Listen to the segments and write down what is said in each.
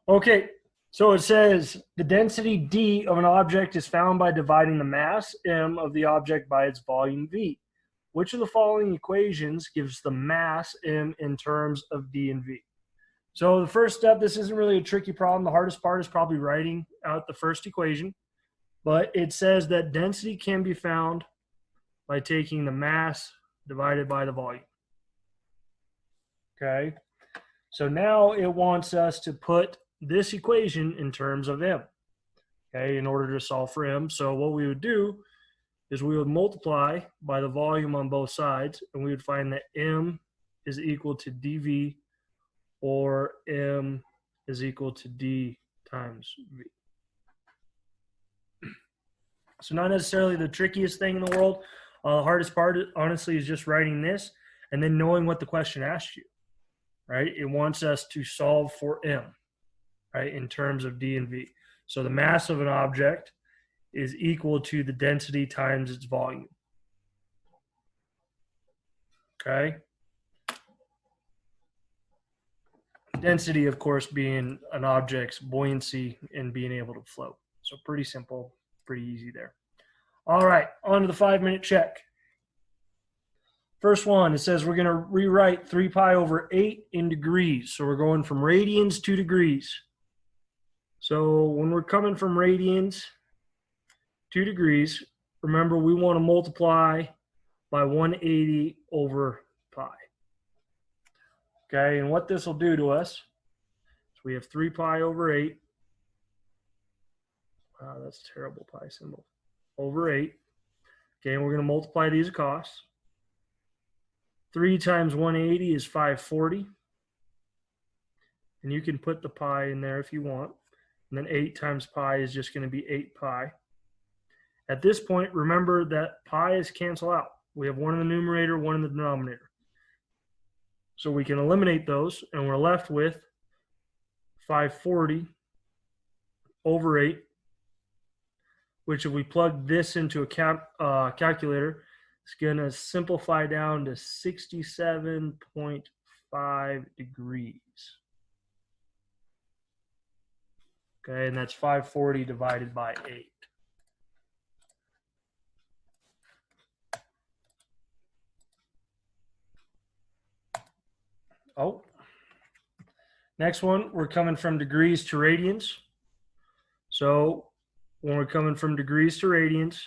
Okay, so it says the density D of an object is found by dividing the mass m of the object by its volume v. Which of the following equations gives the mass m in terms of d and v? So the first step, this isn't really a tricky problem. The hardest part is probably writing out the first equation. But it says that density can be found by taking the mass divided by the volume. Okay, so now it wants us to put this equation in terms of m, okay, in order to solve for m. So what we would do is we would multiply by the volume on both sides, and we would find that m is equal to dv, or m is equal to d times v. So not necessarily the trickiest thing in the world. The hardest part, honestly, is just writing this and then knowing what the question asked you, right? It wants us to solve for m, right, in terms of d and v. So the mass of an object is equal to the density times its volume. Okay? Density, of course, being an object's buoyancy and being able to float. So pretty simple, pretty easy there. All right, on to the 5-minute check. First one, it says we're going to rewrite 3 pi over 8 in degrees. So we're going from radians to degrees. So when we're coming from radians to degrees, remember we want to multiply by 180 over pi. Okay, and what this will do to us is we have 3 pi over 8. Wow, that's a terrible pi symbol. Over 8. Okay, and we're going to multiply these across. 3 times 180 is 540. And you can put the pi in there if you want. And then 8 times pi is just going to be 8 pi. At this point, remember that pi's cancel out. We have one in the numerator, one in the denominator. So we can eliminate those, and we're left with 540 over 8, which if we plug this into a calculator, it's going to simplify down to 67.5 degrees. Okay, and that's 540 divided by 8. Oh, next one, we're coming from degrees to radians. So when we're coming from degrees to radians,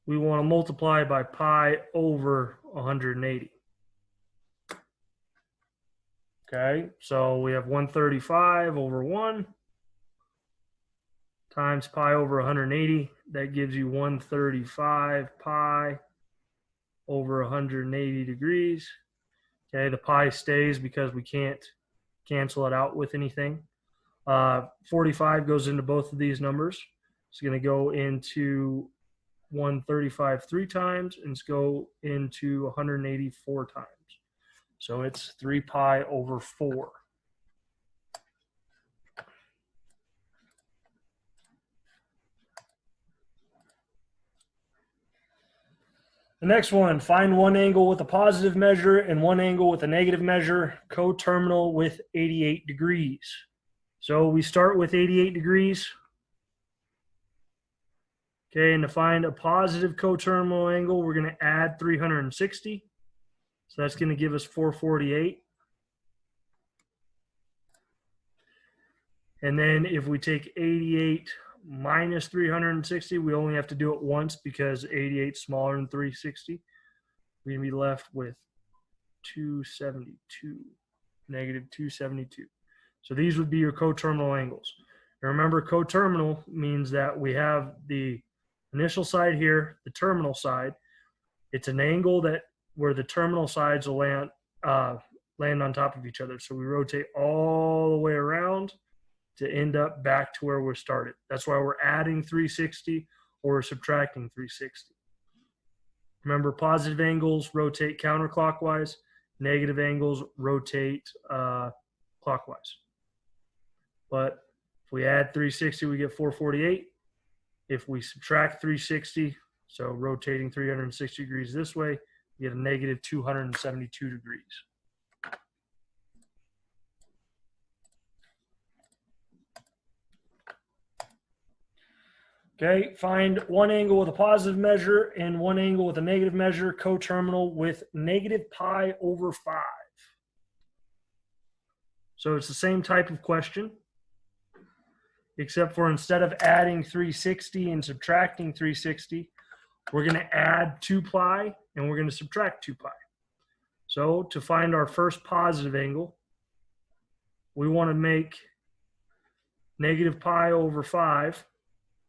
we want to multiply by pi over 180. Okay, so we have 135 over 1 times pi over 180. That gives you 135 pi over 180 degrees. Okay, the pi stays because we can't cancel it out with anything. 45 goes into both of these numbers. It's going to go into 135 3 times, and it's go into 180 4 times. So it's 3 pi over 4. The next one, find one angle with a positive measure and one angle with a negative measure, coterminal with 88 degrees. So we start with 88 degrees. Okay, and to find a positive coterminal angle, we're going to add 360. So that's going to give us 448. And then if we take 88 minus 360, we only have to do it once because 88 is smaller than 360. We're going to be left with 272, negative 272. So these would be your coterminal angles. And remember, coterminal means that we have the initial side here, the terminal side. It's an angle that where the terminal sides will land on top of each other. So we rotate all the way around to end up back to where we started. That's why we're adding 360 or subtracting 360. Remember, positive angles rotate counterclockwise, negative angles rotate clockwise. But if we add 360, we get 448. If we subtract 360, so rotating 360 degrees this way, we get a negative 272 degrees. Okay, find one angle with a positive measure and one angle with a negative measure, coterminal with negative pi over 5. So it's the same type of question, except for instead of adding 360 and subtracting 360, we're going to add 2 pi and we're going to subtract 2 pi. So to find our first positive angle, we want to make negative pi over 5.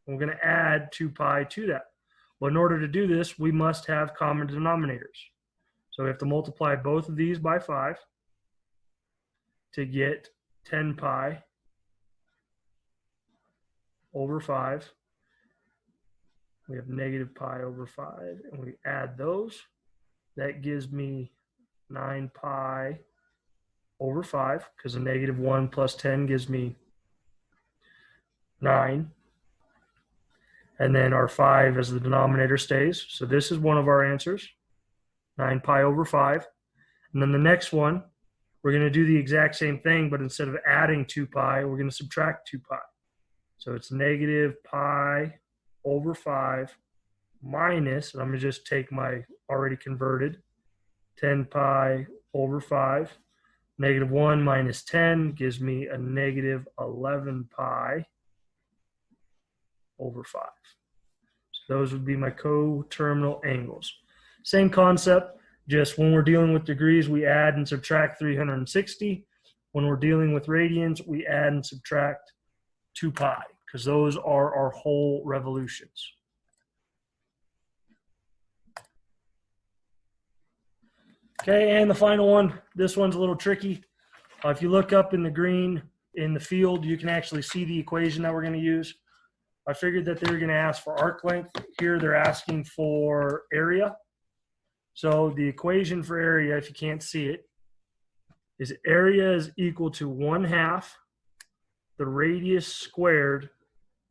And we're going to add 2 pi to that. Well, in order to do this, we must have common denominators. So we have to multiply both of these by 5 to get 10 pi over 5. We have negative pi over 5, and we add those. That gives me 9 pi over 5, because a negative 1 plus 10 gives me 9. And then our 5 as the denominator stays. So this is one of our answers, 9 pi over 5. And then the next one, we're going to do the exact same thing, but instead of adding 2 pi, we're going to subtract 2 pi. So it's negative pi over 5 minus, and I'm going to just take my already converted, 10 pi over 5. Negative 1 minus 10 gives me a negative 11 pi over 5. So those would be my coterminal angles. Same concept, just when we're dealing with degrees, we add and subtract 360. When we're dealing with radians, we add and subtract 2 pi, because those are our whole revolutions. Okay, and the final one, this one's a little tricky. If you look up in the green in the field, you can actually see the equation that we're going to use. I figured that they were going to ask for arc length. Here they're asking for area. So the equation for area, if you can't see it, is area is equal to 1/2 the radius squared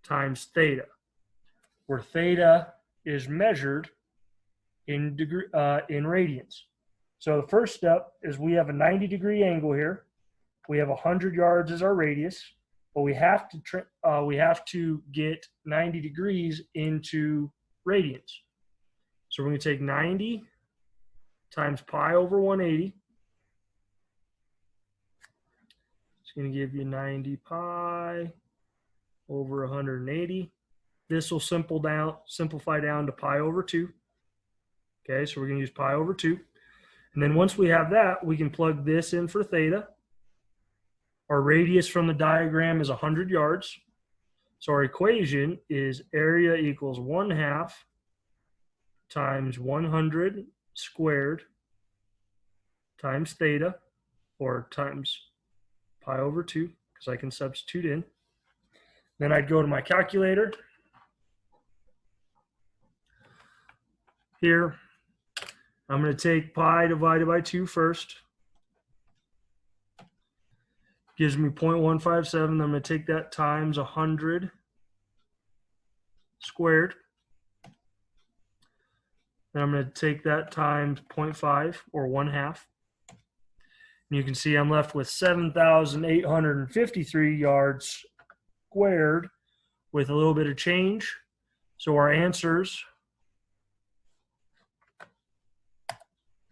times theta, where theta is measured in radians. So the first step is we have a 90-degree angle here. We have 100 yards as our radius, but we have to get 90 degrees into radians. So we're going to take 90 times pi over 180. It's going to give you 90 pi over 180. This will simplify down to pi over 2. Okay, so we're going to use pi over 2. And then once we have that, we can plug this in for theta. Our radius from the diagram is 100 yards. So our equation is area equals 1/2 times 100 squared times theta, or times pi over 2, because I can substitute in. Then I'd go to my calculator. Here, I'm going to take pi divided by 2 first. Gives me 0.157. I'm going to take that times 100 squared. Then I'm going to take that times 0.5, or 1/2. And you can see I'm left with 7,853 yards squared with a little bit of change. So our answers,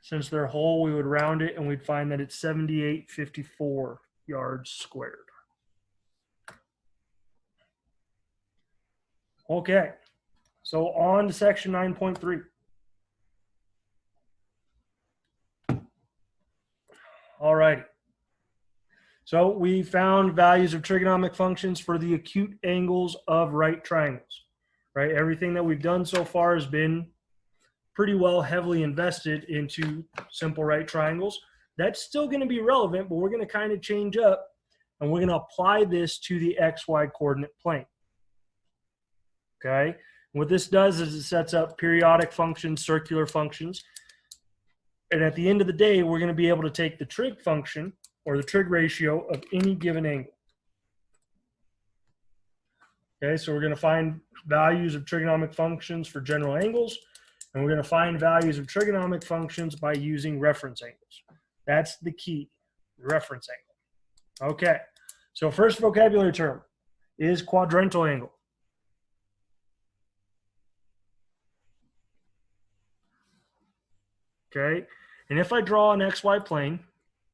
since they're whole, we would round it and we'd find that it's 7,854 yards squared. Okay, so on to section 9.3. All righty. So we found values of trigonometric functions for the acute angles of right triangles, right? Everything that we've done so far has been pretty well heavily invested into simple right triangles. That's still going to be relevant, but we're going to kind of change up, and we're going to apply this to the XY coordinate plane. Okay? What this does is it sets up periodic functions, circular functions, and at the end of the day, we're going to be able to take the trig function, or the trig ratio, of any given angle. Okay, so we're going to find values of trigonometric functions for general angles, and we're going to find values of trigonometric functions by using reference angles. That's the key, reference angle. Okay, so first vocabulary term is quadrantal angle. okay? And if I draw an XY plane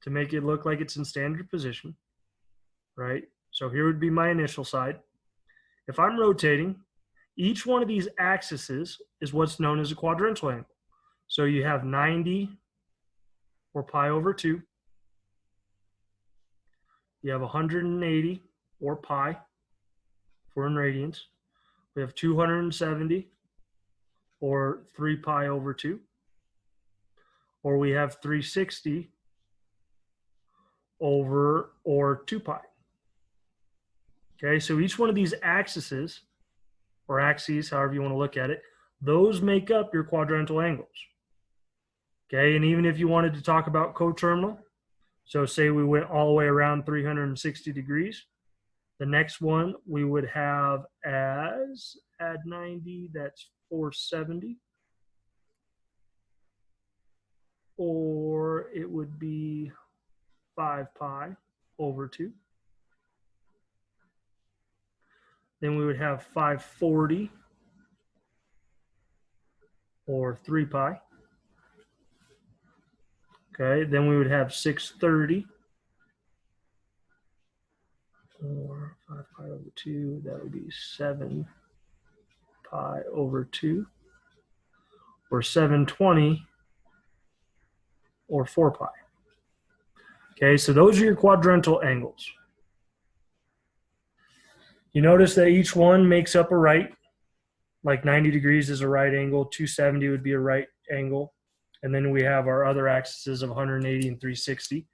to make it look like it's in standard position, right? So here would be my initial side. If I'm rotating, each one of these axes is what's known as a quadrantal angle. So you have 90 or pi over 2. You have 180 or pi for in radians. We have 270 or 3 pi over 2. Or we have 360 over or 2 pi. Okay, so each one of these axes, or axes, however you want to look at it, those make up your quadrantal angles. Okay, and even if you wanted to talk about coterminal, so say we went all the way around 360 degrees, the next one we would have as, add 90, that's 470. Or it would be 5 pi over 2. Then we would have 540 or 3 pi. Okay, then we would have 630 or 5 pi over 2. That would be 7 pi over 2. Or 720 or 4 pi. Okay, so those are your quadrantal angles. You notice that each one makes up a right, like 90 degrees is a right angle, 270 would be a right angle, and then we have our other axes of 180 and 360.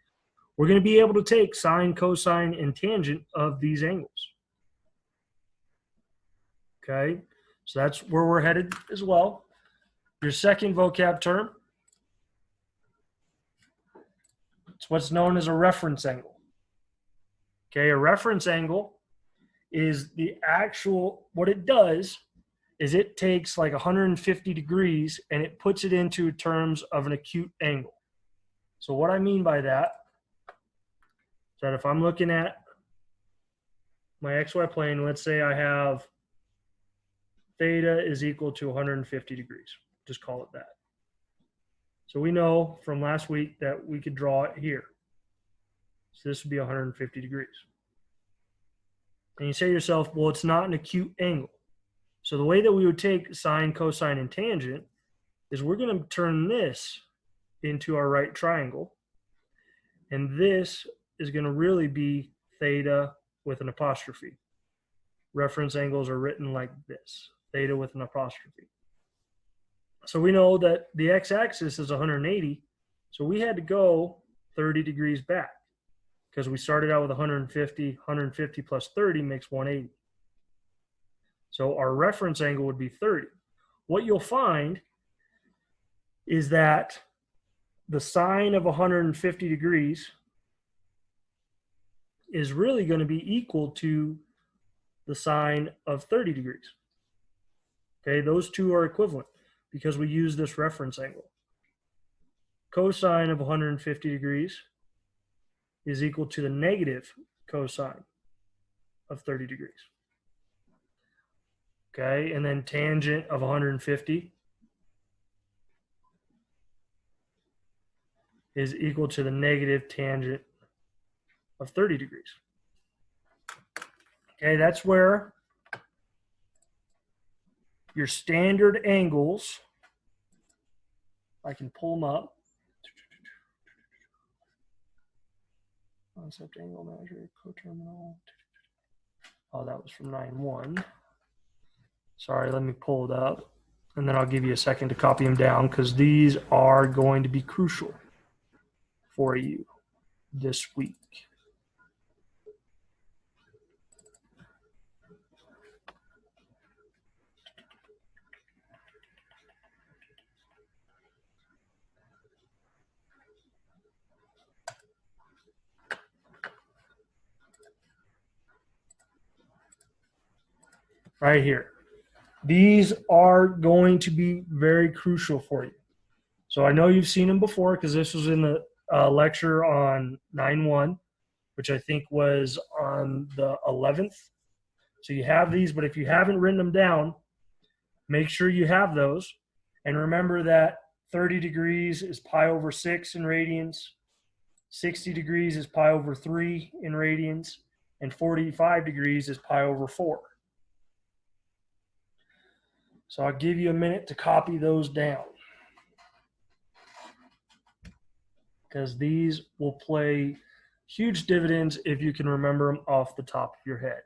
We're going to be able to take sine, cosine, and tangent of these angles. Okay, so that's where we're headed as well. Your second vocab term, it's what's known as a reference angle. Okay, a reference angle is the actual, what it does is it takes like 150 degrees and it puts it into terms of an acute angle. So what I mean by that is that if I'm looking at my XY plane, let's say I have theta is equal to 150 degrees. Just call it that. So we know from last week that we could draw it here. So this would be 150 degrees. And you say to yourself, well, it's not an acute angle. So the way that we would take sine, cosine, and tangent is we're going to turn this into our right triangle. And this is going to really be theta with an apostrophe. Reference angles are written like this, theta with an apostrophe. So we know that the x-axis is 180. So we had to go 30 degrees back, because we started out with 150. 150 plus 30 makes 180. So our reference angle would be 30. What you'll find is that the sine of 150 degrees is really going to be equal to the sine of 30 degrees. Okay, those two are equivalent because we use this reference angle. Cosine of 150 degrees is equal to the negative cosine of 30 degrees. Okay, and then tangent of 150 is equal to the negative tangent of 30 degrees. Okay, that's where your standard angles, I can pull them up. Concept angle measure, coterminal. Oh, that was from 9-1. Sorry, let me pull it up. And then I'll give you a second to copy them down because these are going to be crucial for you this week. Right here. These are going to be very crucial for you. So I know you've seen them before because this was in the lecture on 9-1, which I think was on the 11th. So you have these, but if you haven't written them down, make sure you have those. And remember that 30 degrees is pi over 6 in radians. 60 degrees is pi over 3 in radians. And 45 degrees is pi over 4. So I'll give you a minute to copy those down, because these will play huge dividends if you can remember them off the top of your head.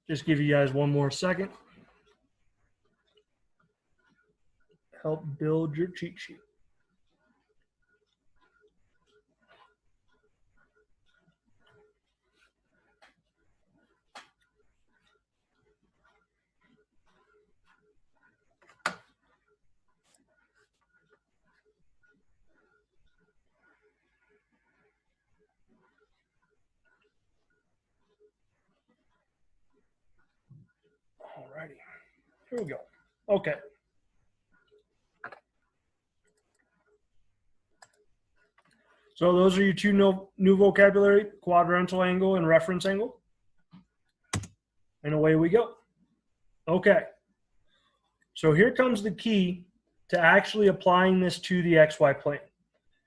Just give you guys one more second. Help build your cheat sheet. Alrighty, here we go. Okay. So those are your two new vocabulary: quadrantal angle and reference angle. And away we go. Okay. So here comes the key to actually applying this to the XY plane. It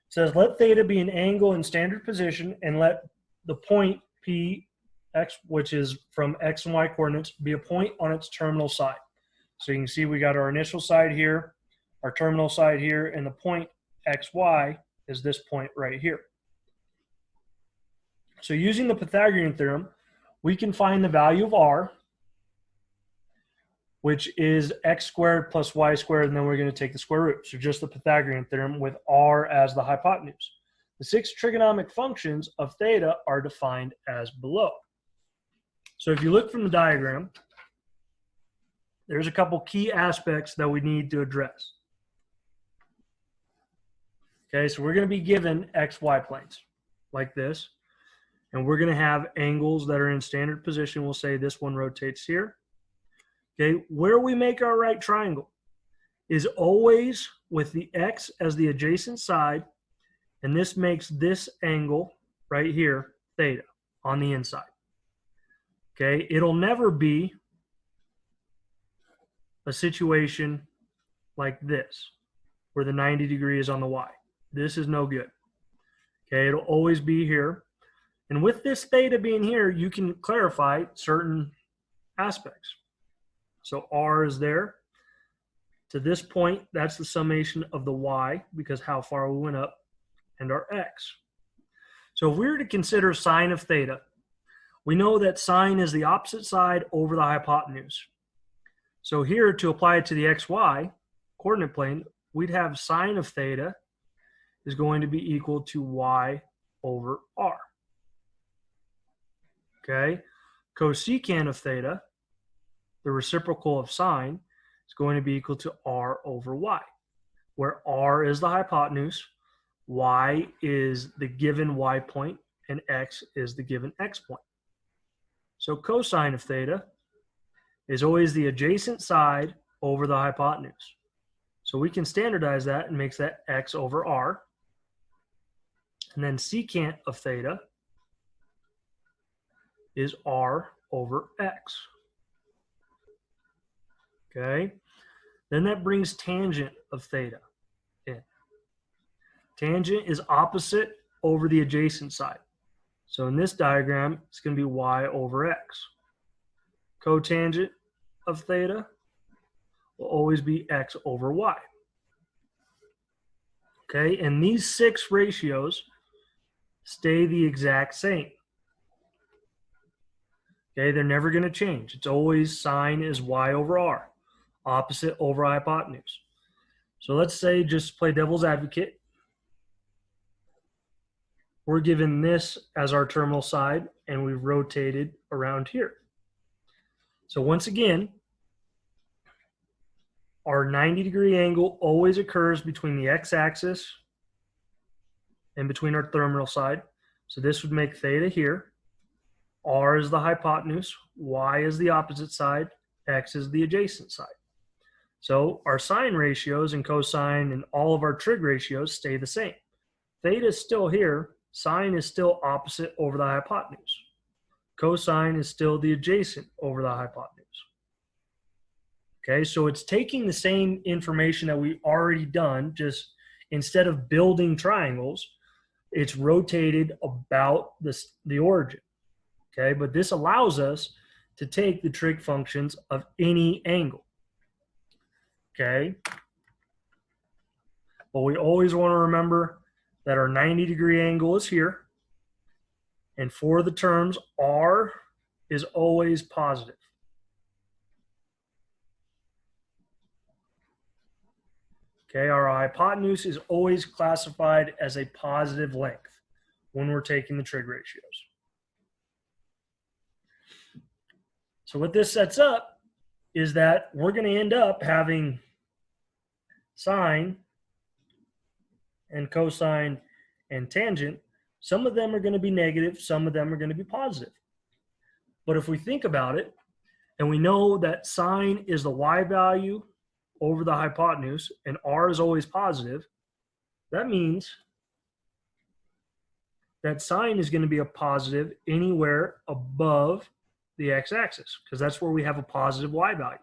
says let theta be an angle in standard position and let the point P x, which is from x and y coordinates, be a point on its terminal side. So you can see we got our initial side here, our terminal side here, and the point xy is this point right here. So using the Pythagorean theorem, we can find the value of r, which is x squared plus y squared, and then we're going to take the square root. So just the Pythagorean theorem with r as the hypotenuse. The 6 trigonomic functions of theta are defined as below. So if you look from the diagram, there's a couple key aspects that we need to address. Okay, so we're going to be given XY planes like this, and we're going to have angles that are in standard position. We'll say this one rotates here. Okay, where we make our right triangle is always with the X as the adjacent side, and this makes this angle right here theta on the inside. Okay, it'll never be a situation like this where the 90 degree is on the Y. This is no good. Okay, it'll always be here. And with this theta being here, you can clarify certain aspects. So R is there. To this point, that's the summation of the Y, because how far we went up, and our X. So if we were to consider sine of theta, we know that sine is the opposite side over the hypotenuse. So here, to apply it to the XY coordinate plane, we'd have sine of theta is going to be equal to y over r. Okay? Cosecant of theta, the reciprocal of sine, is going to be equal to r over y, where r is the hypotenuse, y is the given y point, and x is the given x point. So cosine of theta is always the adjacent side over the hypotenuse. So we can standardize that and makes that x over r. And then secant of theta is r over x. Okay? Then that brings tangent of theta in. Tangent is opposite over the adjacent side. So in this diagram, it's going to be y over x. Cotangent of theta will always be x over y. Okay, and these 6 ratios stay the exact same. Okay, they're never going to change. It's always sine is y over r, opposite over hypotenuse. So let's say, just play devil's advocate, we're given this as our terminal side and we've rotated around here. So once again, our 90-degree angle always occurs between the x-axis and between our terminal side. So this would make theta here. R is the hypotenuse, y is the opposite side, x is the adjacent side. So our sine ratios and cosine and all of our trig ratios stay the same. Theta is still here, sine is still opposite over the hypotenuse. Cosine is still the adjacent over the hypotenuse. Okay, so it's taking the same information that we've already done, just instead of building triangles, it's rotated about the origin. Okay, but this allows us to take the trig functions of any angle. Okay, but we always want to remember that our 90-degree angle is here, and for the terms, r is always positive. Okay, our hypotenuse is always classified as a positive length when we're taking the trig ratios. So what this sets up is that we're going to end up having sine and cosine and tangent. Some of them are going to be negative, some of them are going to be positive. But if we think about it, and we know that sine is the y value over the hypotenuse, and r is always positive, that means that sine is going to be a positive anywhere above the x-axis, because that's where we have a positive y value.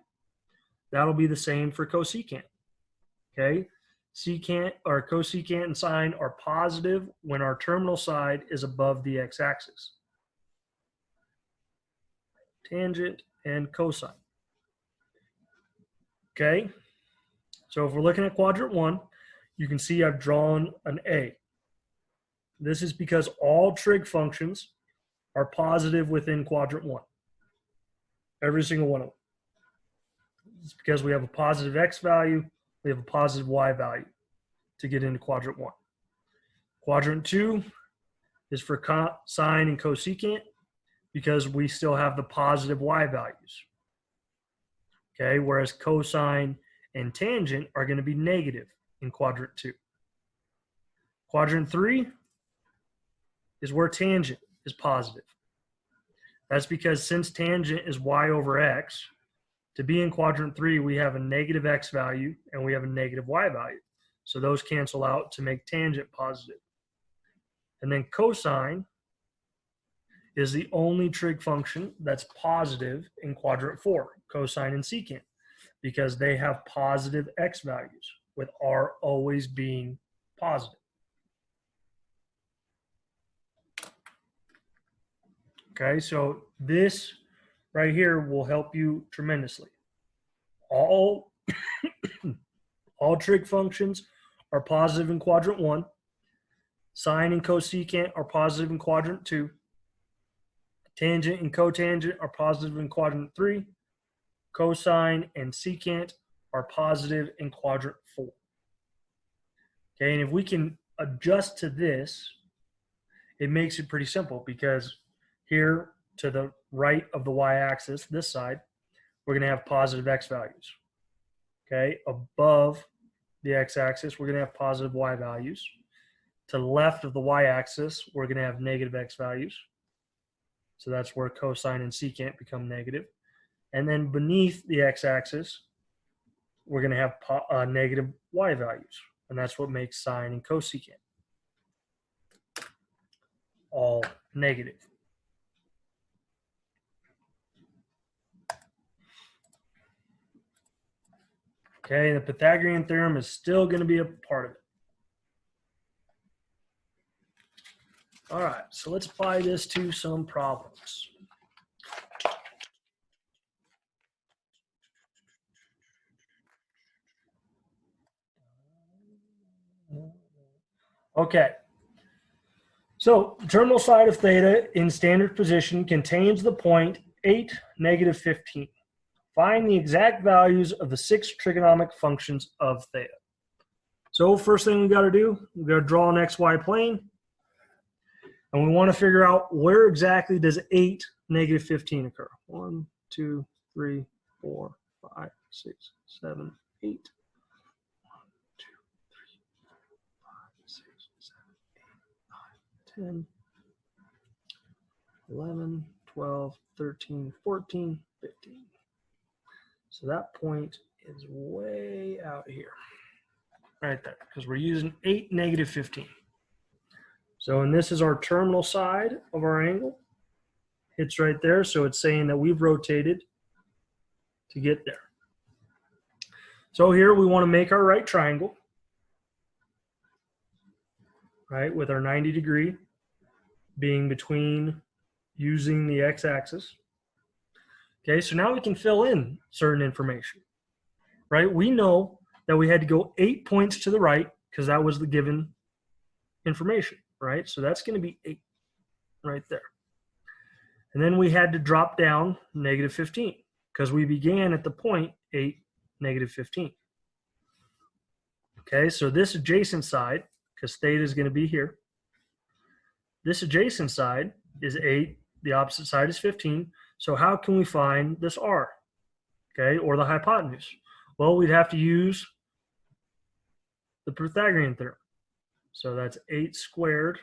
That'll be the same for cosecant. Okay, secant or cosecant and sine are positive when our terminal side is above the x-axis. Tangent and cosine. Okay, so if we're looking at quadrant 1, you can see I've drawn an A. This is because all trig functions are positive within quadrant 1. Every single one of them. It's because we have a positive x value, we have a positive y value to get into quadrant 1. Quadrant 2 is for sine and cosecant because we still have the positive y values. Okay, whereas cosine and tangent are going to be negative in quadrant 2. Quadrant 3 is where tangent is positive. That's because since tangent is y over x, to be in quadrant 3, we have a negative x value and we have a negative y value. So those cancel out to make tangent positive. And then cosine is the only trig function that's positive in quadrant 4, cosine and secant, because they have positive x values, with r always being positive. Okay, so this right here will help you tremendously. All trig functions are positive in quadrant 1. Sine and cosecant are positive in quadrant 2. Tangent and cotangent are positive in quadrant 3. Cosine and secant are positive in quadrant 4. Okay, and if we can adjust to this, it makes it pretty simple, because here to the right of the y-axis, this side, we're going to have positive x values. Okay, above the x-axis, we're going to have positive y values. To the left of the y-axis, we're going to have negative x values. So that's where cosine and secant become negative. And then beneath the x-axis, we're going to have negative y values. And that's what makes sine and cosecant all negative. Okay, the Pythagorean theorem is still going to be a part of it. All right, so let's apply this to some problems. Okay, so the terminal side of theta in standard position contains the point 8, negative 15. Find the exact values of the 6 trigonomic functions of theta. So first thing we got to do, we got to draw an xy plane. And we want to figure out where exactly does 8, negative 15 occur. 1, 2, 3, 4, 5, 6, 7, 8. 1, 2, 3, 4, 5, 6, 7, 8, 9, 10, 11, 12, 13, 14, 15. So that point is way out here, right there, because we're using 8, negative 15. So, and this is our terminal side of our angle. It's right there, so it's saying that we've rotated to get there. So here we want to make our right triangle, right, with our 90 degree being between using the x-axis. Okay, so now we can fill in certain information, right? We know that we had to go 8 points to the right because that was the given information, right? So that's going to be 8 right there. And then we had to drop down negative 15 because we began at the point 8, negative 15. Okay, so this adjacent side, because theta is going to be here, this adjacent side is 8, the opposite side is 15. So how can we find this r, okay, or the hypotenuse? Well, we'd have to use the Pythagorean theorem. So that's 8 squared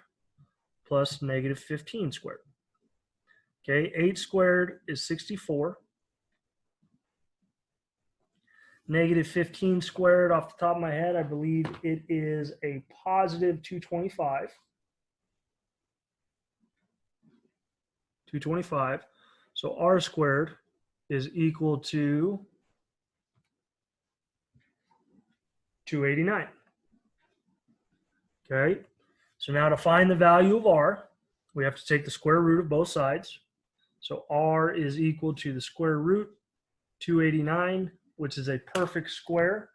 plus negative 15 squared. Okay, 8 squared is 64. Negative 15 squared, off the top of my head, I believe it is a positive 225. 225. So r squared is equal to 289. Okay, so now to find the value of r, we have to take the square root of both sides. So r is equal to the square root 289, which is a perfect square,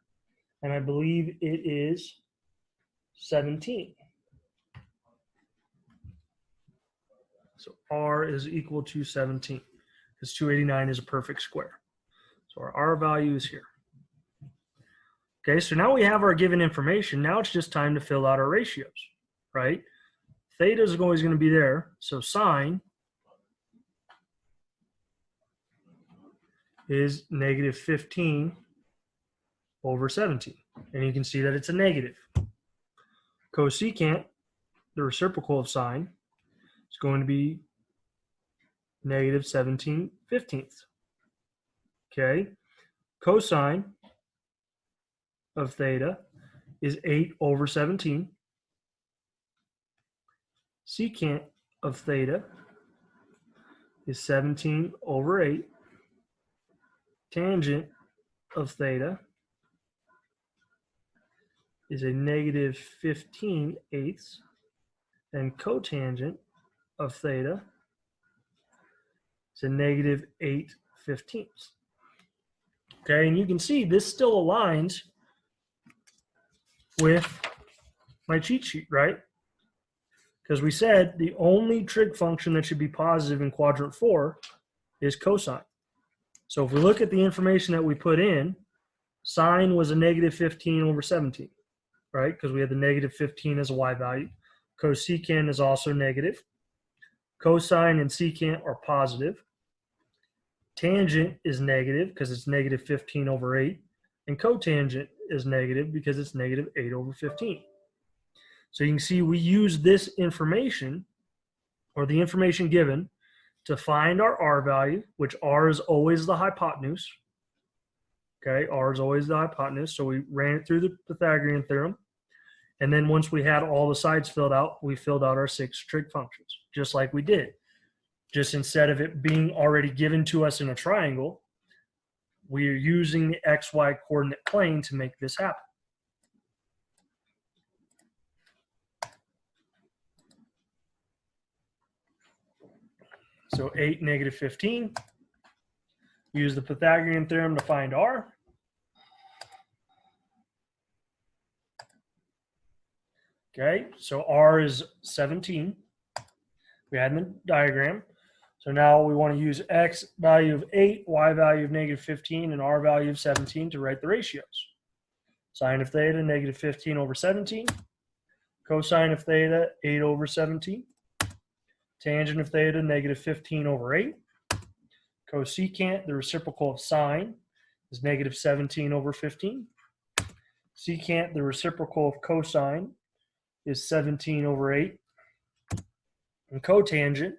and I believe it is 17. So r is equal to 17, because 289 is a perfect square. So our r value is here. Okay, so now we have our given information. Now it's just time to fill out our ratios, right? Theta is always going to be there, so sine is negative 15 over 17. And you can see that it's a negative. Cosecant, the reciprocal of sine, is going to be negative 17/15. Okay, cosine of theta is 8 over 17. Secant of theta is 17 over 8. Tangent of theta is a negative 15/8, and cotangent of theta is a negative 8/15. Okay, and you can see this still aligns with my cheat sheet, right? Because we said the only trig function that should be positive in quadrant 4 is cosine. So if we look at the information that we put in, sine was a negative 15 over 17. right? Because we had the negative 15 as a y value. Cosecant is also negative. Cosine and secant are positive. Tangent is negative because it's negative 15 over 8. And cotangent is negative because it's negative 8 over 15. So you can see we use this information, or the information given, to find our r value, which r is always the hypotenuse. Okay, r is always the hypotenuse. So we ran it through the Pythagorean theorem. And then once we had all the sides filled out, we filled out our 6 trig functions, just like we did. Just instead of it being already given to us in a triangle, we are using the xy coordinate plane to make this happen. So 8, negative 15. Use the Pythagorean theorem to find r. Okay, so r is 17. We had in the diagram. So now we want to use x value of 8, y value of negative 15, and r value of 17 to write the ratios. Sine of theta, negative 15 over 17. Cosine of theta, 8 over 17. Tangent of theta, negative 15 over 8. Cosecant, the reciprocal of sine, is negative 17 over 15. Secant, the reciprocal of cosine, is 17 over 8. And cotangent,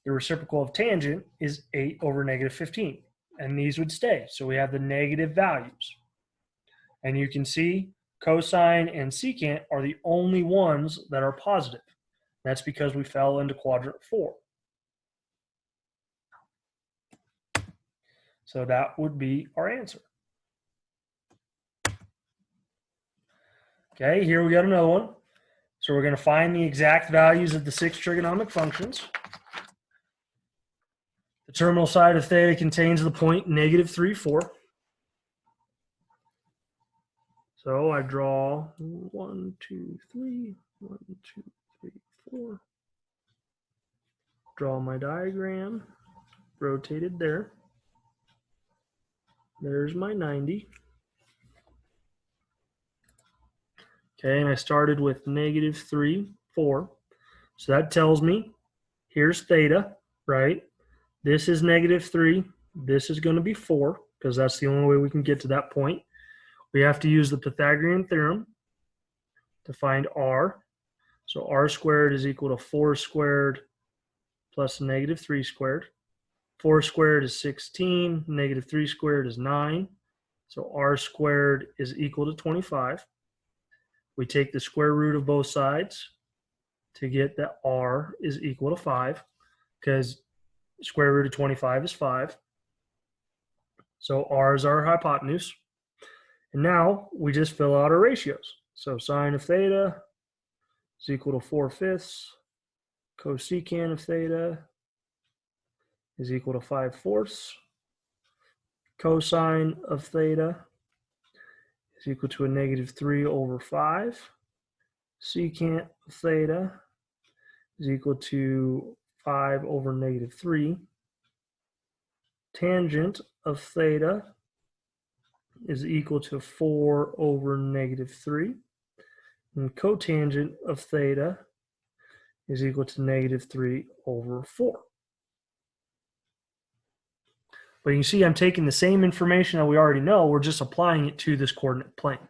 the reciprocal of tangent, is 8 over negative 15. And these would stay. So we have the negative values. And you can see cosine and secant are the only ones that are positive. That's because we fell into quadrant 4. So that would be our answer. Okay, here we got another one. So we're going to find the exact values of the 6 trigonomic functions. The terminal side of theta contains the point negative 3, 4. So I draw 1, 2, 3, 1, 2, 3, 4. Draw my diagram, rotated there. There's my 90. Okay, and I started with negative 3, 4. So that tells me here's theta, right? This is negative 3. This is going to be 4 because that's the only way we can get to that point. We have to use the Pythagorean theorem to find r. So r squared is equal to 4 squared plus negative 3 squared. 4 squared is 16. Negative 3 squared is 9. So r squared is equal to 25. We take the square root of both sides to get that r is equal to 5 because square root of 25 is 5. So r is our hypotenuse. And now we just fill out our ratios. So sine of theta is equal to 4/5. Cosecant of theta is equal to 5/4. Cosine of theta is equal to a negative 3 over 5. Secant of theta is equal to 5 over negative 3. Tangent of theta is equal to 4 over negative 3. And cotangent of theta is equal to negative 3 over 4. But you can see I'm taking the same information that we already know, we're just applying it to this coordinate plane.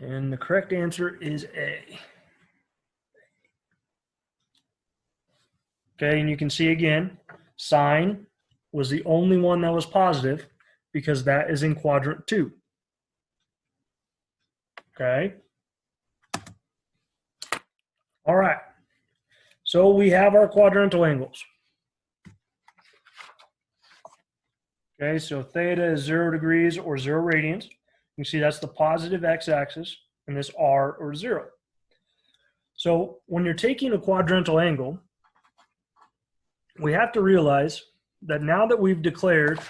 And the correct answer is A. Okay, and you can see again, sine was the only one that was positive because that is in quadrant 2. Okay. All right. So we have our quadrantal angles. Okay, so theta is 0 degrees or 0 radians. You can see that's the positive x-axis, and this r or 0. So when you're taking a quadrantal angle, we have to realize that now that we've declared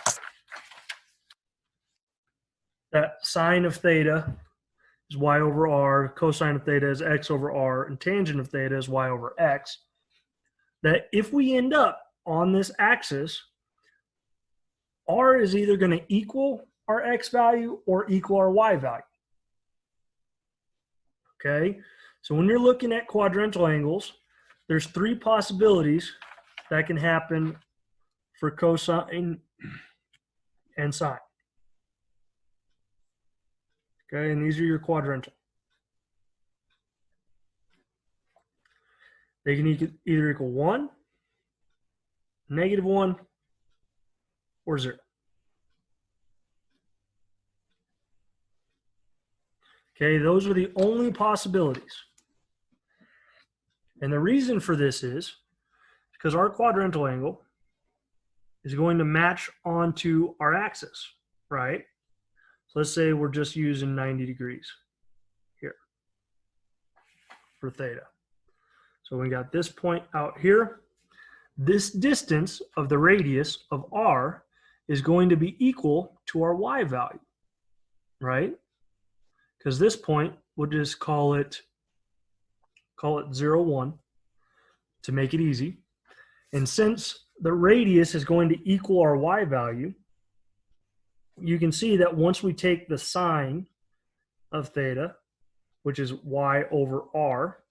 that sine of theta is y over r, cosine of theta is x over r, and tangent of theta is y over x, that if we end up on this axis, r is either going to equal our x value or equal our y value. Okay, so when you're looking at quadrantal angles, there's three possibilities that can happen for cosine and sine. Okay, and these are your quadrantal. They can either equal 1, -1, or 0. Okay, those are the only possibilities. And the reason for this is because our quadrantal angle is going to match onto our axis, right? So let's say we're just using 90 degrees here for theta. So we got this point out here. This distance of the radius of r is going to be equal to our y value, right? Because this point, we'll just call it 0, 1 to make it easy. And since the radius is going to equal our y value, you can see that once we take the sine of theta, which is y over r,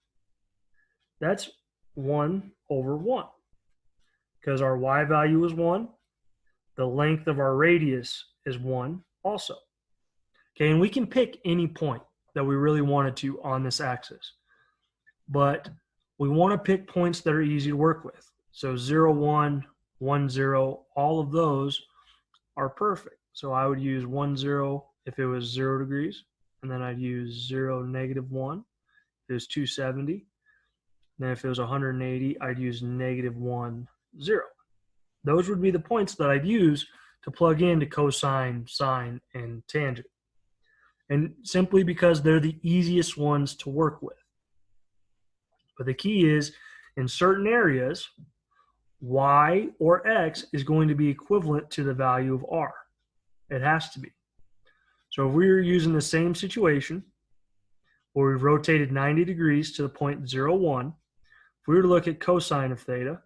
that's 1 over 1. Because our y value is 1, the length of our radius is 1 also. Okay, and we can pick any point that we really wanted to on this axis. But we want to pick points that are easy to work with. So 0, 1, 1, 0, all of those are perfect. So I would use 1, 0 if it was 0 degrees, and then I'd use 0, -1 if it was 270. And then if it was 180, I'd use -1, 0. Those would be the points that I'd use to plug into cosine, sine, and tangent. And simply because they're the easiest ones to work with. But the key is, in certain areas, y or x is going to be equivalent to the value of r. It has to be. So if we were using the same situation, where we've rotated 90 degrees to the point 0, 1, if we were to look at cosine of theta,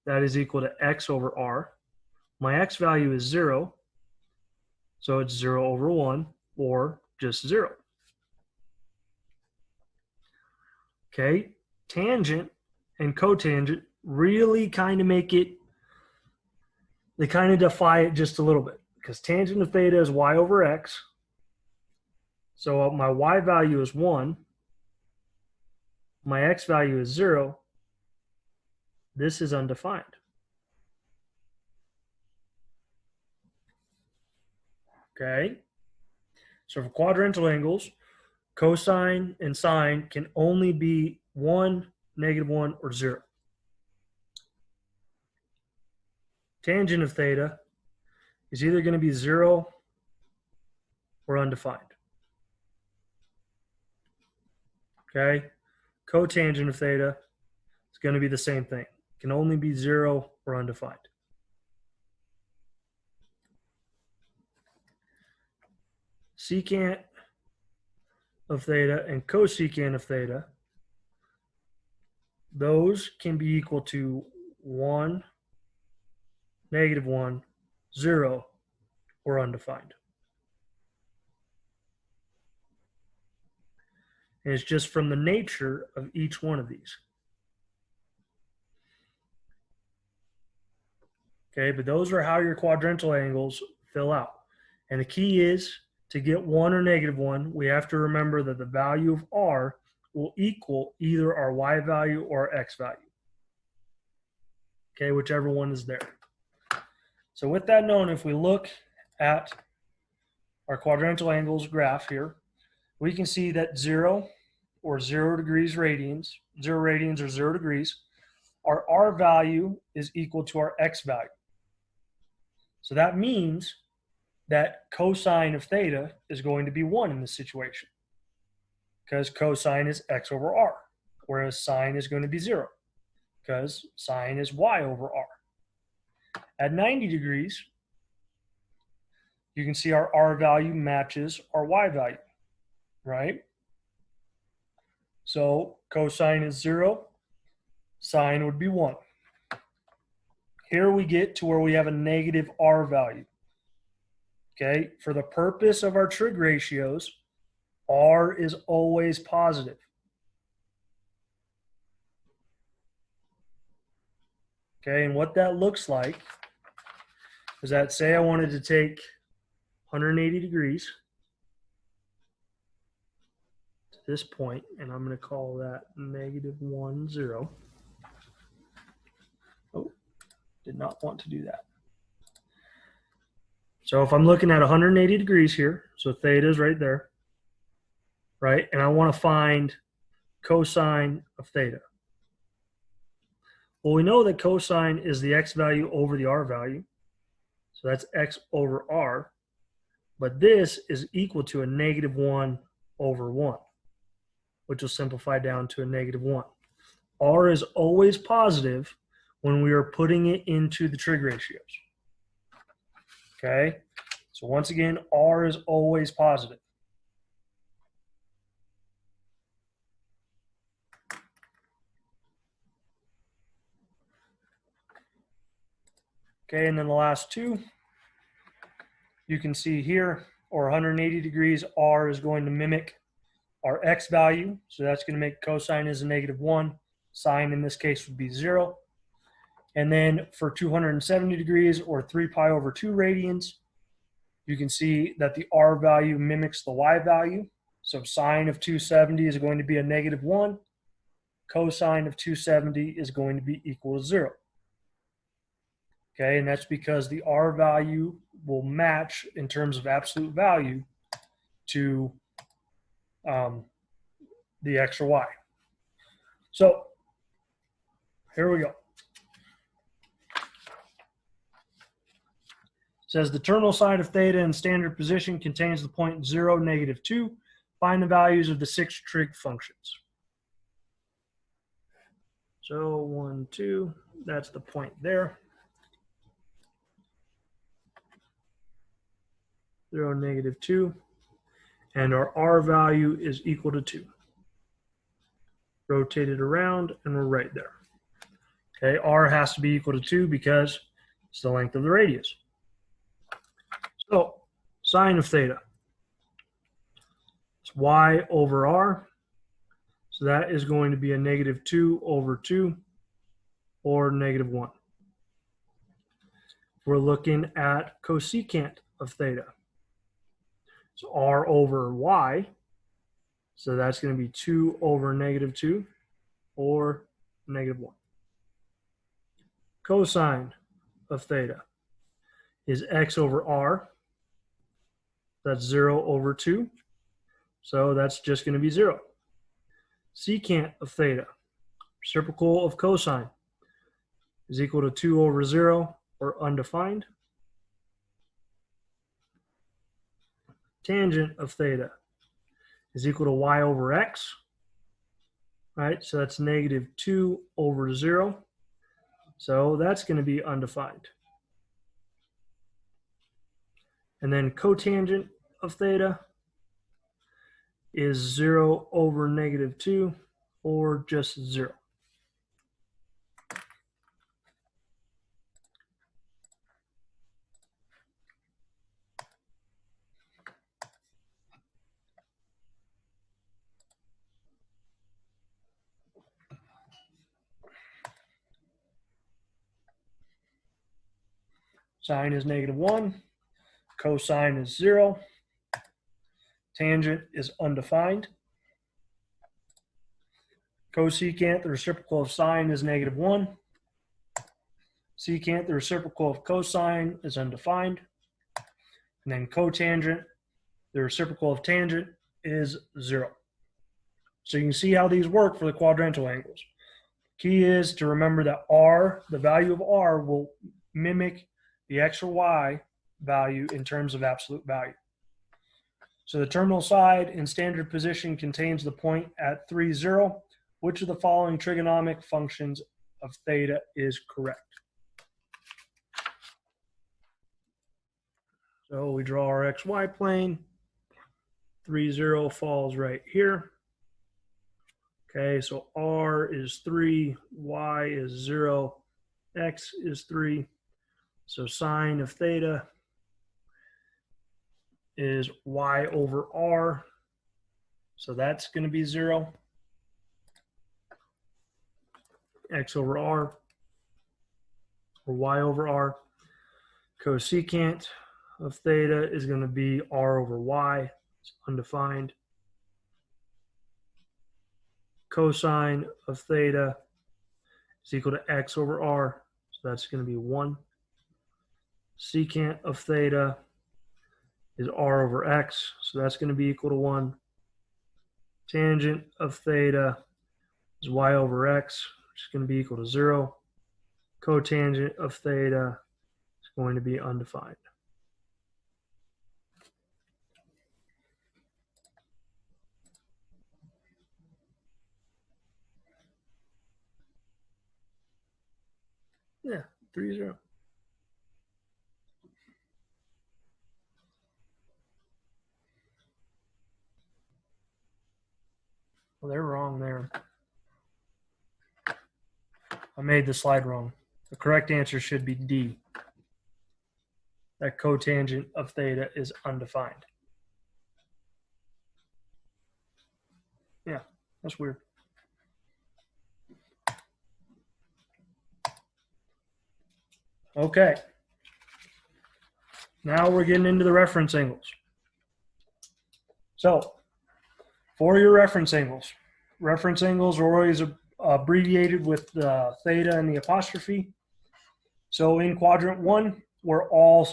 that is equal to x over r. My x value is 0, so it's 0 over 1, or just 0. Okay, tangent and cotangent really kind of make it, they kind of defy it just a little bit, because tangent of theta is y over x. So my y value is 1. My x value is 0. This is undefined. Okay, so for quadrantal angles, cosine and sine can only be 1, -1, or 0. Tangent of theta is either going to be 0 or undefined. Okay, cotangent of theta is going to be the same thing. It can only be 0 or undefined. Secant of theta and cosecant of theta, those can be equal to 1, -1, 0, or undefined. And it's just from the nature of each one of these. Okay, but those are how your quadrantal angles fill out. And the key is, to get 1 or -1, we have to remember that the value of r will equal either our y value or our x value. Okay, whichever one is there. So with that known, if we look at our quadrantal angles graph here, we can see that 0 or 0 degrees radians, 0 radians or 0 degrees, our r value is equal to our x value. So that means that cosine of theta is going to be 1 in this situation, because cosine is x over r, whereas sine is going to be 0, because sine is y over r. At 90 degrees, you can see our r value matches our y value. right? So cosine is 0, sine would be 1. Here we get to where we have a negative r value. Okay, for the purpose of our trig ratios, r is always positive. Okay, and what that looks like is that, say I wanted to take 180 degrees to this point, and I'm going to call that negative 1, 0. Oh, did not want to do that. So if I'm looking at 180 degrees here, so theta is right there, right? And I want to find cosine of theta. Well, we know that cosine is the x value over the r value. So that's x over r. But this is equal to a negative 1 over 1, which will simplify down to a negative 1. R is always positive when we are putting it into the trig ratios. Okay? So once again, R is always positive. Okay, and then the last two, you can see here, or 180 degrees, R is going to mimic our x value. So that's going to make cosine is a negative 1. Sine in this case would be 0. And then for 270 degrees, or 3 pi over 2 radians, you can see that the r value mimics the y value. So sine of 270 is going to be a negative 1. Cosine of 270 is going to be equal to 0. Okay, and that's because the r value will match in terms of absolute value to the x or y. So here we go. It says the terminal side of theta in standard position contains the point 0, negative 2. Find the values of the 6 trig functions. So 1, 2, that's the point there. 0, negative 2. And our r value is equal to 2. Rotate it around, and we're right there. Okay, r has to be equal to 2 because it's the length of the radius. So sine of theta, it's y over r. So that is going to be a negative 2 over 2, or negative 1. We're looking at cosecant of theta. So r over y. So that's going to be 2 over negative 2, or negative 1. Cosine of theta is x over r. That's 0 over 2. So that's just going to be 0. Secant of theta, reciprocal of cosine, is equal to 2 over 0, or undefined. Tangent of theta is equal to y over x. Right, so that's negative 2 over 0. So that's going to be undefined. And then cotangent of theta is 0 over negative 2, or just 0. Sine is negative 1. Cosine is 0. Tangent is undefined. Cosecant, the reciprocal of sine, is negative 1. Secant, the reciprocal of cosine, is undefined. And then cotangent, the reciprocal of tangent, is 0. So you can see how these work for the quadrantal angles. Key is to remember that r, the value of r, will mimic the x or y value in terms of absolute value. So the terminal side in standard position contains the point at 3, 0. Which of the following trigonomic functions of theta is correct? So we draw our xy plane, 30 falls right here. Okay, so r is 3, y is 0, x is 3. So sine of theta is y over r. So that's going to be 0. X over r, or y over r. Cosecant of theta is going to be r over y. It's undefined. Cosine of theta is equal to x over r. So that's going to be 1. Secant of theta is r over x. So that's going to be equal to 1. Tangent of theta is y over x, which is going to be equal to 0. Cotangent of theta is going to be undefined. Yeah, 3-0. Well, they're wrong there. I made the slide wrong. The correct answer should be D. That cotangent of theta is undefined. Yeah, that's weird. Okay. Now we're getting into the reference angles. So, for your reference angles are always abbreviated with the theta and the apostrophe. So in quadrant 1, where all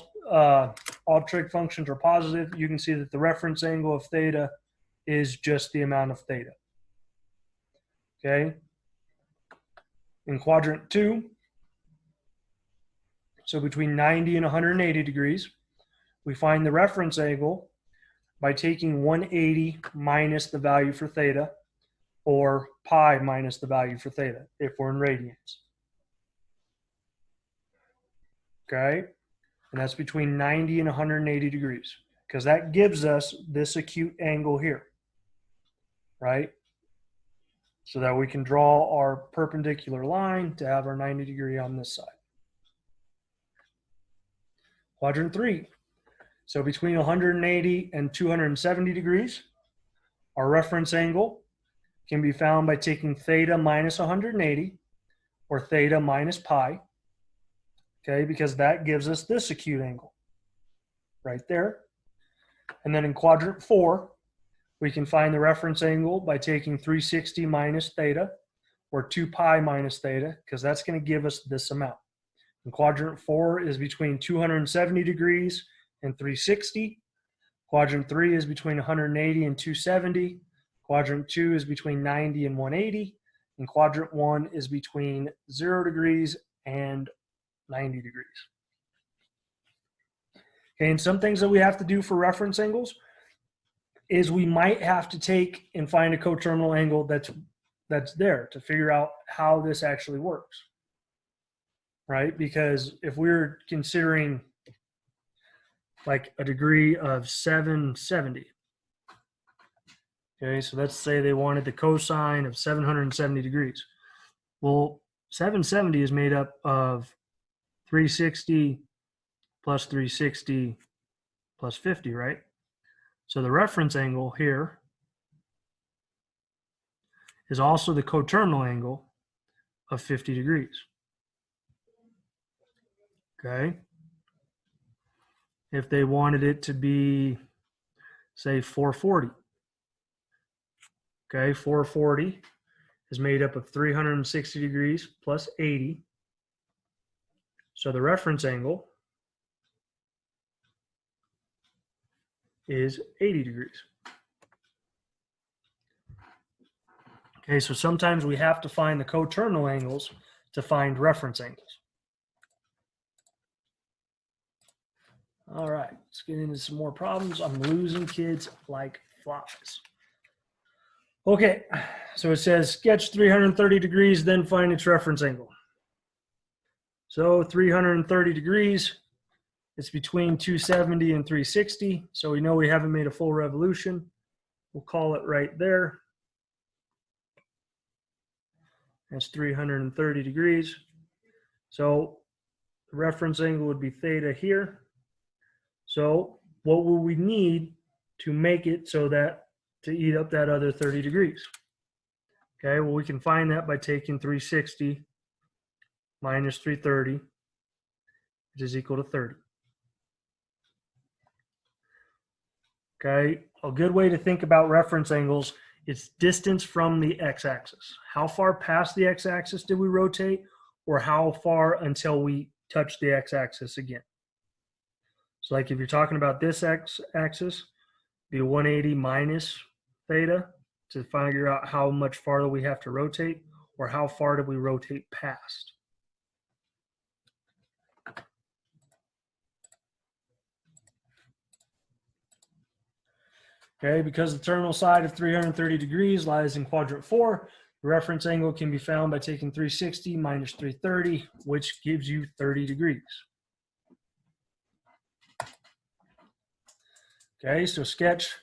trig functions are positive, you can see that the reference angle of theta is just the amount of theta. Okay. In quadrant 2, so between 90 and 180 degrees, we find the reference angle by taking 180 minus the value for theta, or pi minus the value for theta, if we're in radians. Okay? And that's between 90 and 180 degrees, because that gives us this acute angle here, right? So that we can draw our perpendicular line to have our 90 degree on this side. Quadrant 3. So between 180 and 270 degrees, our reference angle can be found by taking theta minus 180, or theta minus pi, okay, because that gives us this acute angle right there. And then in quadrant 4, we can find the reference angle by taking 360 minus theta, or 2 pi minus theta, because that's going to give us this amount. And quadrant 4 is between 270 degrees and 360. Quadrant 3 is between 180 and 270. Quadrant 2 is between 90 and 180. And quadrant 1 is between 0 degrees and 90 degrees. Okay, and some things that we have to do for reference angles is we might have to take and find a coterminal angle that's there to figure out how this actually works, right? Because if we're considering like a degree of 770, okay, so let's say they wanted the cosine of 770 degrees. Well, 770 is made up of 360 plus 360 plus 50, right? So the reference angle here is also the coterminal angle of 50 degrees. Okay. If they wanted it to be, say, 440. Okay, 440 is made up of 360 degrees plus 80. So the reference angle is 80 degrees. Okay, so sometimes we have to find the coterminal angles to find reference angles. All right, let's get into some more problems. I'm losing kids like flies. Okay, so it says sketch 330 degrees, then find its reference angle. So 330 degrees, it's between 270 and 360. So we know we haven't made a full revolution. We'll call it right there. That's 330 degrees. So the reference angle would be theta here. So what will we need to make it so that to eat up that other 30 degrees? Okay, well, we can find that by taking 360 minus 330, which is equal to 30. Okay, a good way to think about reference angles is distance from the x-axis. How far past the x-axis did we rotate, or how far until we touch the x-axis again? So like if you're talking about this x-axis, be 180 minus theta to figure out how much farther we have to rotate, or how far did we rotate past. Okay, because the terminal side of 330 degrees lies in quadrant 4, the reference angle can be found by taking 360 minus 330, which gives you 30 degrees. Okay, so sketch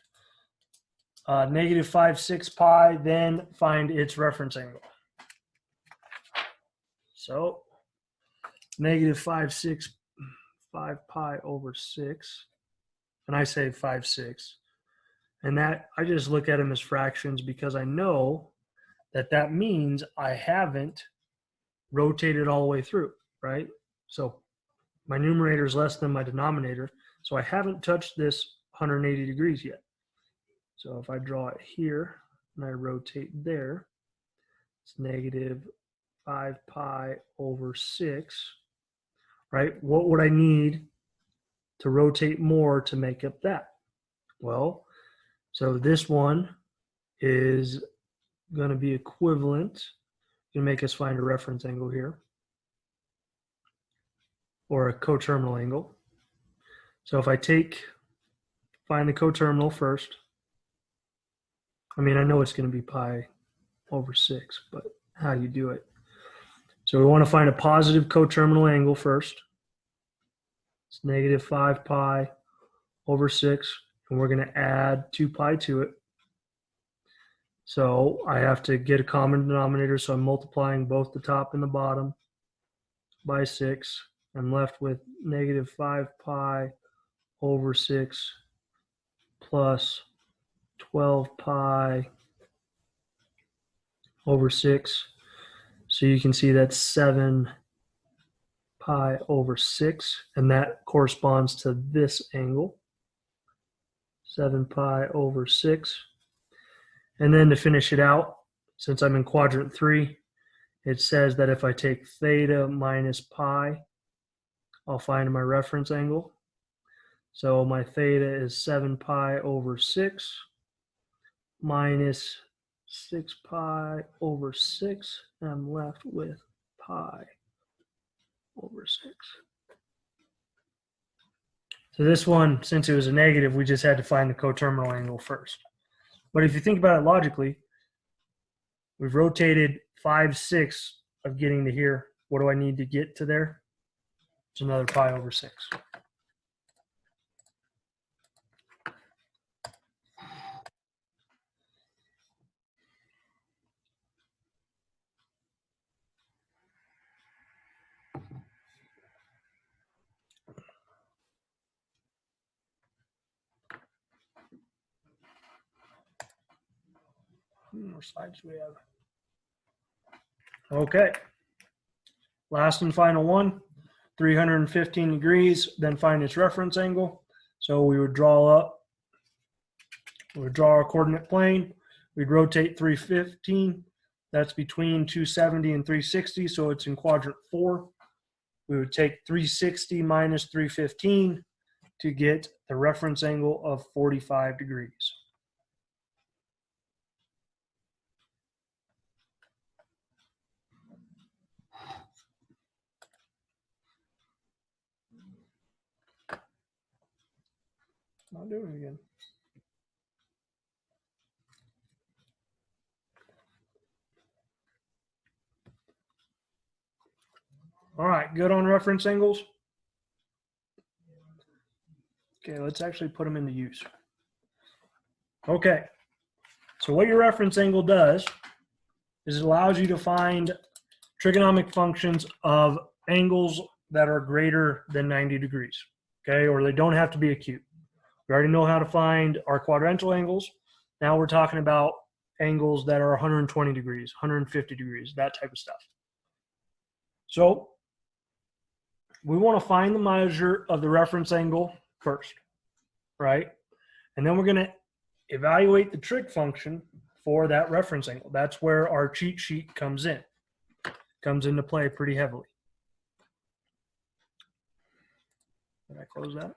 negative 5/6 pi, then find its reference angle. So negative 5/6 pi over 6, and I say 5/6. And that, I just look at them as fractions because I know that that means I haven't rotated all the way through, right? So my numerator is less than my denominator, so I haven't touched this 180 degrees yet. So if I draw it here and I rotate there, it's negative 5 pi over 6, right? What would I need to rotate more to make up that? Well, so this one is going to be equivalent. Going to make us find a reference angle here, or a coterminal angle. So if I find the coterminal first, I mean, I know it's going to be pi over 6, but how do you do it? So we want to find a positive coterminal angle first. It's negative 5 pi over 6, and we're going to add 2 pi to it. So I have to get a common denominator, so I'm multiplying both the top and the bottom by 6. I'm left with negative 5 pi over 6 plus 12 pi over 6. So you can see that's 7 pi over 6, and that corresponds to this angle, 7 pi over 6. And then to finish it out, since I'm in quadrant 3, it says that if I take theta minus pi, I'll find my reference angle. So my theta is 7 pi over 6 minus 6 pi over 6, and I'm left with pi over 6. So this one, since it was a negative, we just had to find the coterminal angle first. But if you think about it logically, we've rotated 5/6 of getting to here. What do I need to get to there? It's another pi over 6. How many more slides do we have? Okay. Last and final one, 315 degrees, then find its reference angle. So we would draw our coordinate plane. We'd rotate 315. That's between 270 and 360, so it's in quadrant 4. We would take 360 minus 315 to get the reference angle of 45 degrees. Not doing it again. All right, good on reference angles. Okay, let's actually put them into use. Okay, So what your reference angle does is it allows you to find trigonomic functions of angles that are greater than 90 degrees, okay? Or they don't have to be acute. We already know how to find our quadrantal angles. Now we're talking about angles that are 120 degrees, 150 degrees, that type of stuff. So we want to find the measure of the reference angle first, right? And then we're going to evaluate the trig function for that reference angle. That's where our cheat sheet comes into play pretty heavily. Did I close that?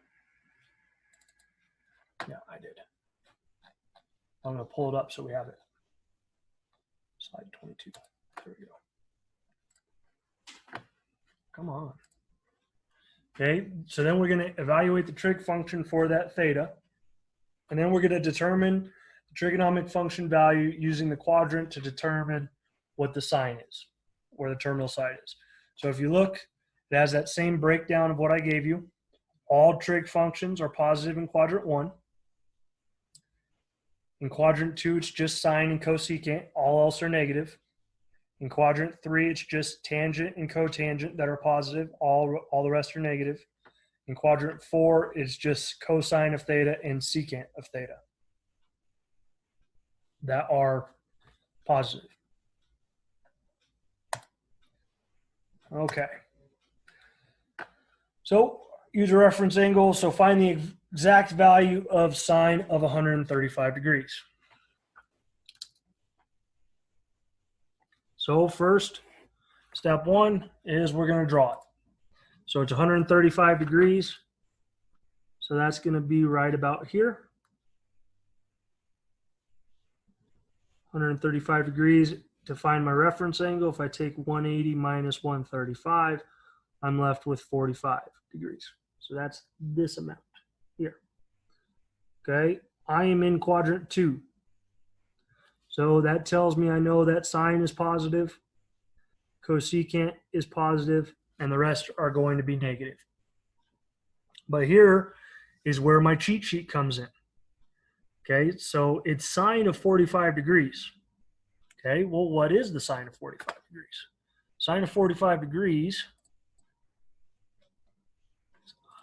Yeah, I did. I'm going to pull it up so we have it. Slide 22. There we go. Come on. Okay, so then we're going to evaluate the trig function for that theta. And then we're going to determine the trigonomic function value using the quadrant to determine what the sine is, where the terminal side is. So if you look, it has that same breakdown of what I gave you. All trig functions are positive in quadrant 1. In quadrant 2, it's just sine and cosecant. All else are negative. In quadrant 3, it's just tangent and cotangent that are positive. All the rest are negative. In quadrant 4, it's just cosine of theta and secant of theta that are positive. Okay. So use a reference angle. So find the exact value of sine of 135 degrees. So first, step 1 is we're going to draw it. So it's 135 degrees. So that's going to be right about here. 135 degrees to find my reference angle. If I take 180 minus 135, I'm left with 45 degrees. So that's this amount here. Okay, I am in quadrant 2. So that tells me I know that sine is positive, cosecant is positive, and the rest are going to be negative. But here is where my cheat sheet comes in. Okay, so it's sine of 45 degrees. Okay, well, what is the sine of 45 degrees? Sine of 45 degrees,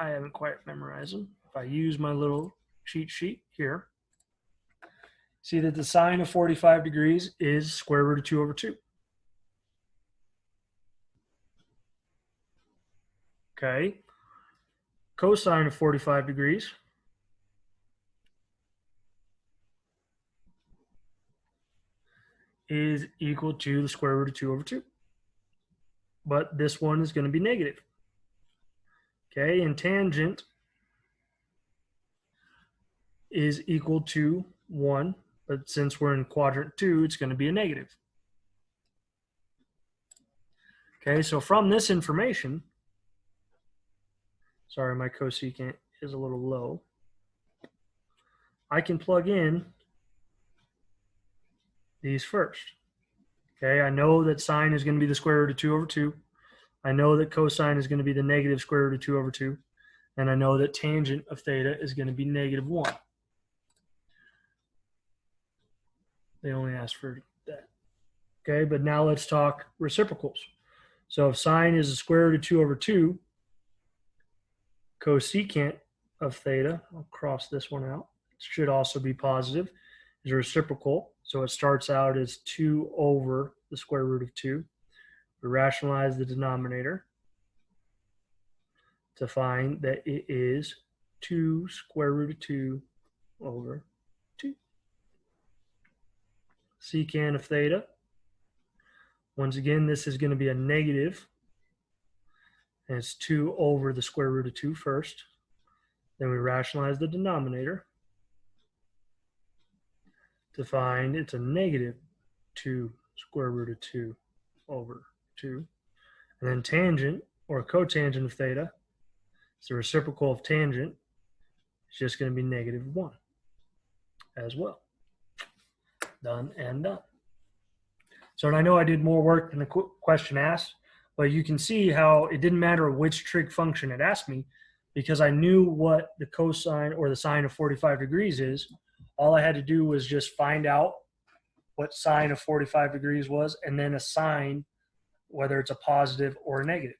I haven't quite memorized them. If I use my little cheat sheet here, see that the sine of 45 degrees is square root of 2 over 2. Okay, cosine of 45 degrees is equal to the square root of 2 over 2. But this one is going to be negative. Okay, and tangent is equal to 1. But since we're in quadrant 2, it's going to be a negative. Okay, so from this information, sorry, my cosecant is a little low. I can plug in these first. Okay, I know that sine is going to be the square root of 2 over 2. I know that cosine is going to be the negative square root of 2 over 2. And I know that tangent of theta is going to be negative 1. They only asked for that. Okay, but now let's talk reciprocals. So if sine is the square root of 2 over 2, cosecant of theta, I'll cross this one out, it should also be positive, is a reciprocal. So it starts out as 2 over the square root of 2. We rationalize the denominator to find that it is 2 square root of 2 over 2. Secant of theta, once again, this is going to be a negative, and it's 2 over the square root of 2 first. Then we rationalize the denominator to find it's a negative 2 square root of 2 over 2. And then tangent, or cotangent of theta, it's the reciprocal of tangent. It's just going to be negative 1 as well. Done and done. So, and I know I did more work than the question asked, but you can see how it didn't matter which trig function it asked me, because I knew what the cosine or the sine of 45 degrees is. All I had to do was just find out what sine of 45 degrees was, and then assign whether it's a positive or a negative.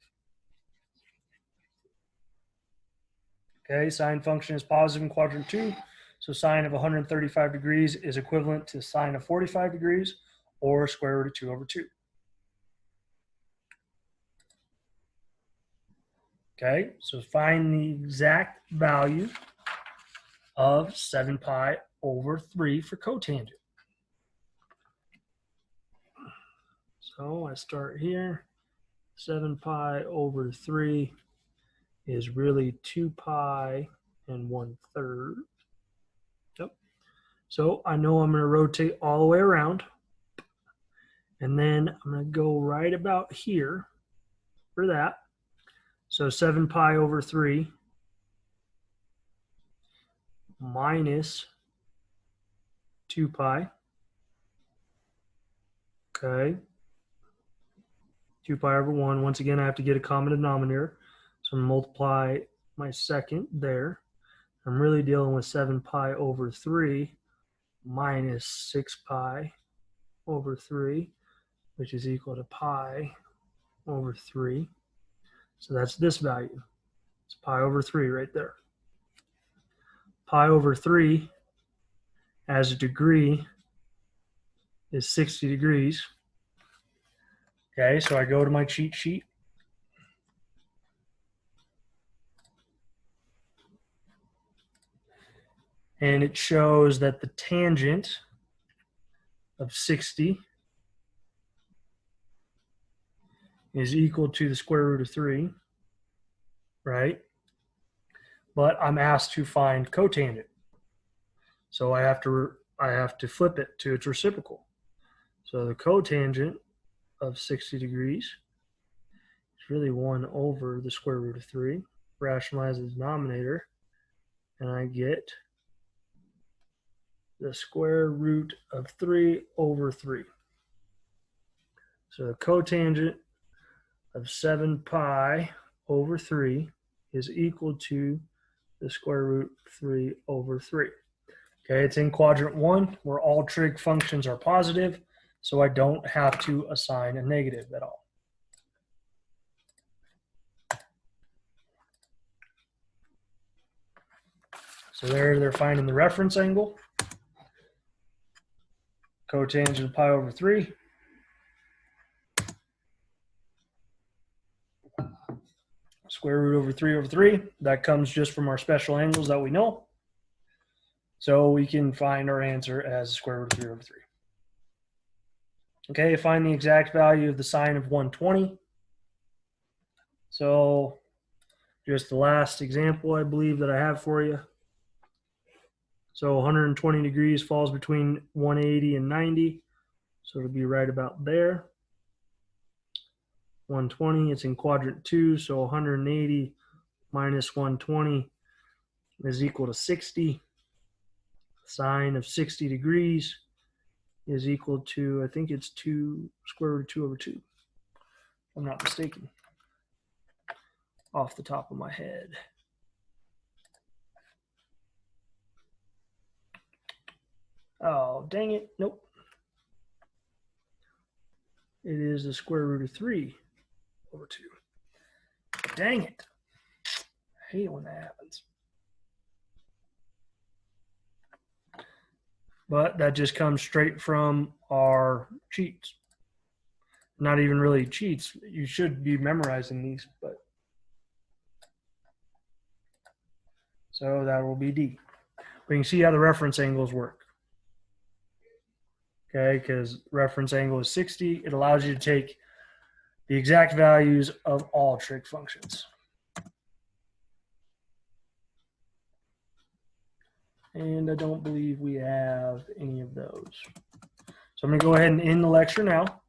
Okay, sine function is positive in quadrant 2, so sine of 135 degrees is equivalent to sine of 45 degrees, or square root of 2 over 2. Okay, so find the exact value of 7 pi over 3 for cotangent. So I start here. 7 pi over 3 is really 2 pi and 1/3. Yep. So I know I'm going to rotate all the way around. And then I'm going to go right about here for that. So 7 pi over 3 minus 2 pi. Okay. 2 pi over 1. Once again, I have to get a common denominator. So multiply my second there. I'm really dealing with 7 pi over 3 minus 6 pi over 3, which is equal to pi over 3. So that's this value. It's pi over 3 right there. Pi over 3 as a degree is 60 degrees. Okay, so I go to my cheat sheet. And it shows that the tangent of 60 is equal to the square root of 3, right? But I'm asked to find cotangent. So I have to flip it to its reciprocal. So the cotangent of 60 degrees is really 1 over the square root of 3. Rationalize the denominator, and I get the square root of 3 over 3. So the cotangent of 7 pi over 3 is equal to the square root of 3 over 3. Okay, it's in quadrant 1 where all trig functions are positive, so I don't have to assign a negative at all. So there they're finding the reference angle. Cotangent of pi over 3. Square root over 3 over 3. That comes just from our special angles that we know. So we can find our answer as square root of 3 over 3. Okay, find the exact value of the sine of 120. So just the last example, I believe, that I have for you. So 120 degrees falls between 180 and 90. So it'll be right about there. 120, it's in quadrant 2, so 180 minus 120 is equal to 60. Sine of 60 degrees is equal to, I think it's 2 square root of 2 over 2. If I'm not mistaken. Off the top of my head. Oh, dang it. Nope. It is the square root of 3 over 2. Dang it. I hate when that happens. But that just comes straight from our cheats. Not even really cheats. You should be memorizing these, but so that will be D. We can see how the reference angles work. Okay, because reference angle is 60. It allows you to take the exact values of all trig functions. And I don't believe we have any of those. So I'm going to go ahead and end the lecture now.